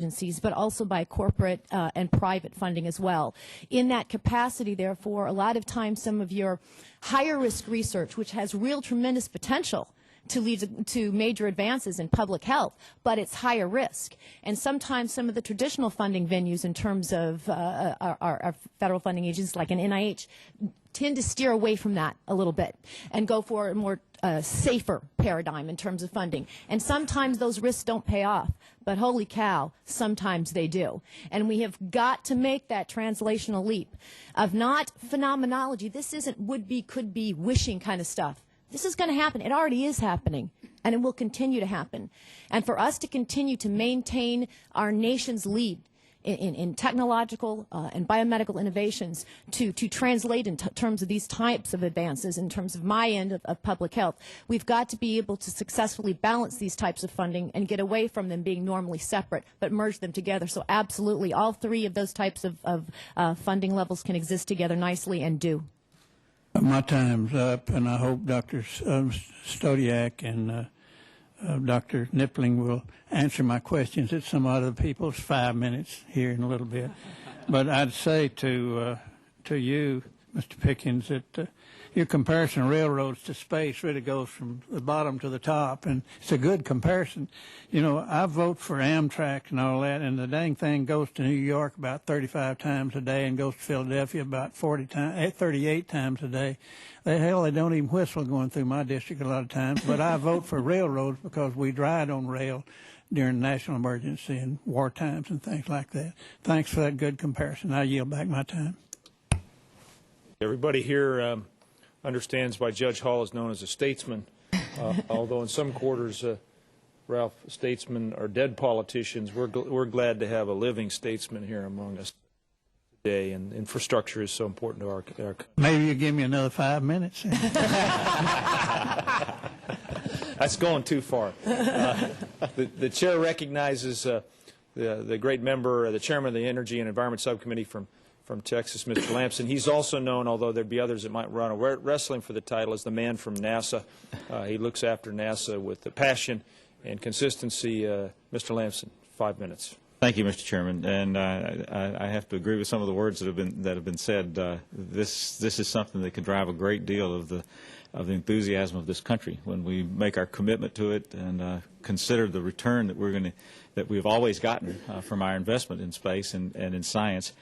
agencies, but also by corporate and private funding as well. In that capacity, therefore, a lot of times some of your higher risk research, which has real tremendous potential to lead to major advances in public health, but it's higher risk. And sometimes some of the traditional funding venues in terms of our federal funding agencies like an NIH tend to steer away from that a little bit and go for a more safer paradigm in terms of funding. And sometimes those risks don't pay off, but holy cow, sometimes they do. And we have got to make that translational leap of not phenomenology. This isn't would be, could be, wishing kind of stuff. This is going to happen. It already is happening, and it will continue to happen. And for us to continue to maintain our nation's lead in technological and biomedical innovations to translate in terms of these types of advances, in terms of my end of public health, we've got to be able to successfully balance these types of funding and get away from them being normally separate, but merge them together. So absolutely, all three of those types of funding levels can exist together nicely and do. My time's up, and I hope Dr. Stodiak and Dr. Nippling will answer my questions at some other people's 5 minutes here in a little bit. But I'd say to you, Mr. Pickens, that your comparison of railroads to space really goes from the bottom to the top, and it's a good comparison. You know, I vote for Amtrak and all that, and the dang thing goes to New York about 35 times a day and goes to Philadelphia about 38 times a day. They don't even whistle going through my district a lot of times, but I vote for railroads because we ride on rail during national emergency and war times and things like that. Thanks for that good comparison. I yield back my time. Everybody here understands why Judge Hall is known as a statesman, although in some quarters, Ralph, statesmen are dead politicians. We're glad to have a living statesman here among us today, and infrastructure is so important to our country. Maybe you give me another 5 minutes. That's going too far. The chair recognizes the great member, the chairman of the Energy and Environment Subcommittee from Texas, Mr. Lamson. He's also known, although there'd be others that might run wrestling for the title, as the man from NASA. He looks after NASA with the passion and consistency. Mr. Lamson, 5 minutes. Thank you, Mr. Chairman. And I have to agree with some of the words that have been said. This is something that could drive a great deal of the enthusiasm of this country when we make our commitment to it and consider the return that we've always gotten from our investment in space and in science.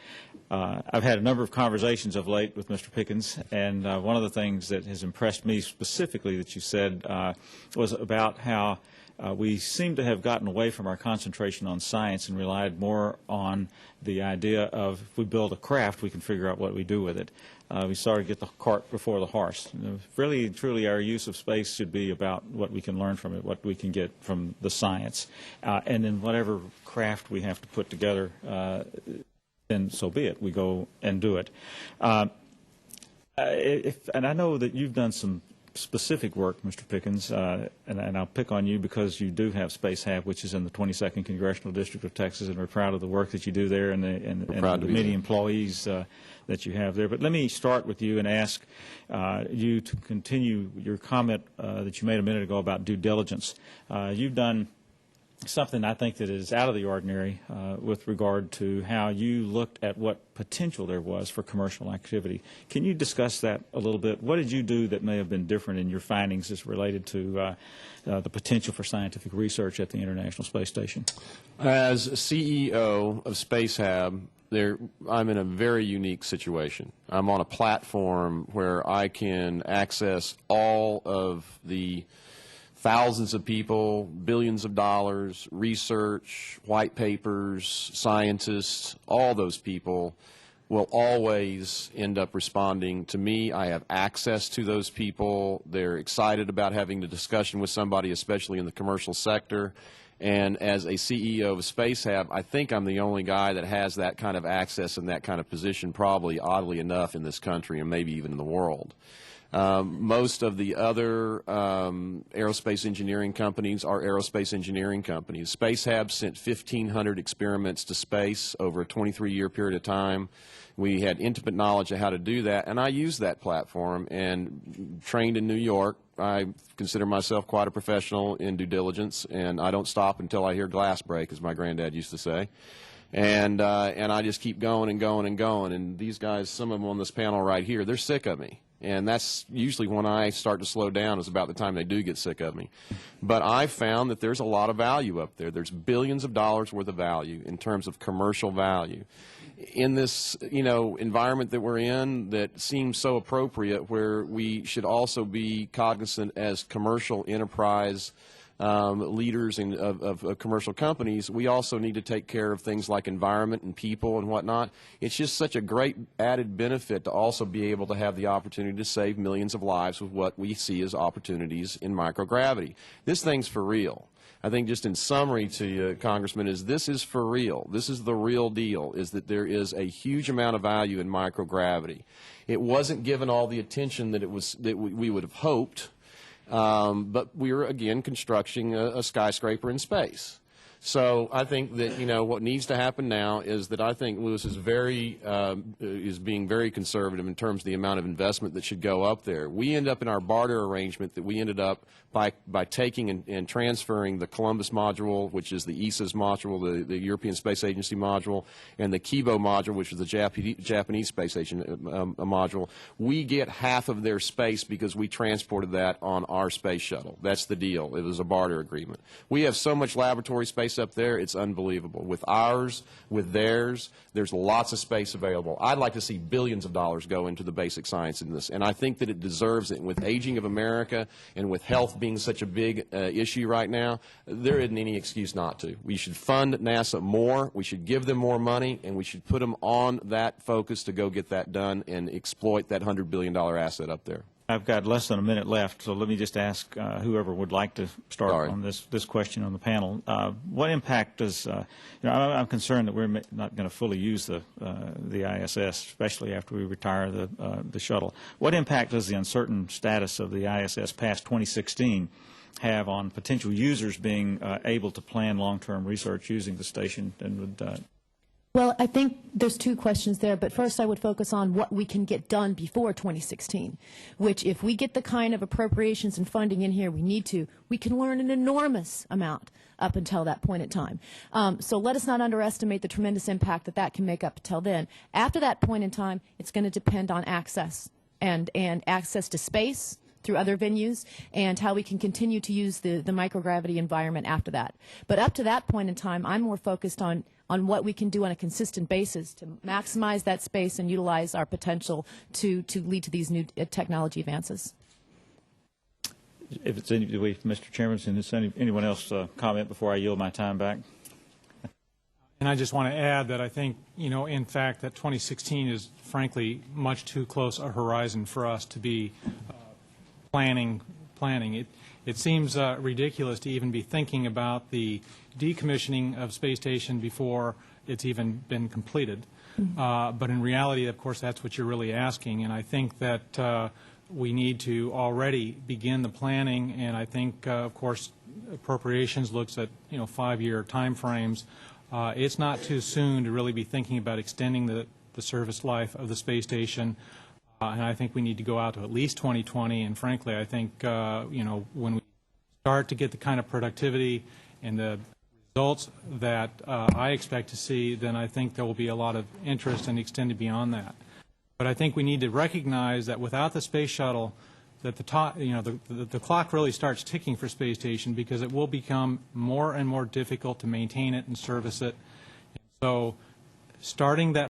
I've had a number of conversations of late with Mr. Pickens, and one of the things that has impressed me specifically that you said was about how we seem to have gotten away from our concentration on science and relied more on the idea of if we build a craft, we can figure out what we do with it. We started to get the cart before the horse. Really and truly, our use of space should be about what we can learn from it, what we can get from the science. And then whatever craft we have to put together, then so be it. We go and do it. And I know that you've done some specific work, Mr. Pickens, and I'll pick on you because you do have Space Hab, which is in the 22nd Congressional District of Texas, and we're proud of the work that you do there and the many employees that you have there. But let me start with you and ask you to continue your comment that you made a minute ago about due diligence. You've done something I think that is out of the ordinary with regard to how you looked at what potential there was for commercial activity. Can you discuss that a little bit? What did you do that may have been different in your findings as related to the potential for scientific research at the International Space Station? As CEO of Space Hab, I'm in a very unique situation. I'm on a platform where I can access all of the thousands of people, billions of dollars, research, white papers, scientists, all those people will always end up responding to me. I have access to those people. They're excited about having the discussion with somebody, especially in the commercial sector. And as a CEO of Space Hab, I think I'm the only guy that has that kind of access and that kind of position, probably, oddly enough, in this country and maybe even in the world. Most of the other aerospace engineering companies are aerospace engineering companies. Spacehab sent 1,500 experiments to space over a 23-year period of time. We had intimate knowledge of how to do that, and I used that platform and trained in New York. I consider myself quite a professional in due diligence, and I don't stop until I hear glass break, as my granddad used to say. And I just keep going and going and going. And these guys, some of them on this panel right here, they're sick of me. And that's usually when I start to slow down, is about the time they do get sick of me. But I've found that there's a lot of value up there. There's billions of dollars worth of value in terms of commercial value. In this, environment that we're in that seems so appropriate, where we should also be cognizant as commercial enterprise leaders of commercial companies, we also need to take care of things like environment and people and whatnot. It's just such a great added benefit to also be able to have the opportunity to save millions of lives with what we see as opportunities in microgravity. This thing's for real. I think just in summary to you, Congressman, is this is for real. This is the real deal, is that there is a huge amount of value in microgravity. It wasn't given all the attention that we would have hoped. But we're, again, constructing a skyscraper in space. So I think that, what needs to happen now is that I think Lewis is being very conservative in terms of the amount of investment that should go up there. We end up in our barter arrangement that we ended up by taking and transferring the Columbus module, which is the ESA's module, the European Space Agency module, and the Kibo module, which is the Japanese Space Agency module. We get half of their space because we transported that on our space shuttle. That's the deal. It was a barter agreement. We have so much laboratory space up there, it's unbelievable. With ours, with theirs, there's lots of space available. I'd like to see billions of dollars go into the basic science in this, and I think that it deserves it. With aging of America and with health being such a big issue right now, there isn't any excuse not to. We should fund NASA more, we should give them more money, and we should put them on that focus to go get that done and exploit that $100 billion asset up there. I've got less than a minute left, so let me just ask whoever would like to start on this question on the panel. What impact does, I'm concerned that we're not going to fully use the ISS, especially after we retire the shuttle. What impact does the uncertain status of the ISS past 2016 have on potential users being able to plan long-term research using the station? And Well, I think there's two questions there, but first I would focus on what we can get done before 2016, which if we get the kind of appropriations and funding in here we need to, we can learn an enormous amount up until that point in time. So let us not underestimate the tremendous impact that that can make up until then. After that point in time, it's going to depend on access and access to space through other venues, and how we can continue to use the microgravity environment after that. But up to that point in time, I'm more focused on what we can do on a consistent basis to maximize that space and utilize our potential to lead to these new technology advances. If it's Mr. Chairman, does anyone else comment before I yield my time back? And I just want to add that I think, in fact, that 2016 is, frankly, much too close a horizon for us to be planning. It seems ridiculous to even be thinking about the decommissioning of space station before it's even been completed. But in reality, of course, that's what you're really asking. And I think that we need to already begin the planning. And I think, of course, appropriations looks at 5-year time frames. It's not too soon to really be thinking about extending the service life of the space station. And I think we need to go out to at least 2020. And frankly, I think when we start to get the kind of productivity and the results that I expect to see, then I think there will be a lot of interest and extended beyond that. But I think we need to recognize that without the space shuttle, that the clock really starts ticking for space station, because it will become more and more difficult to maintain it and service it. So starting that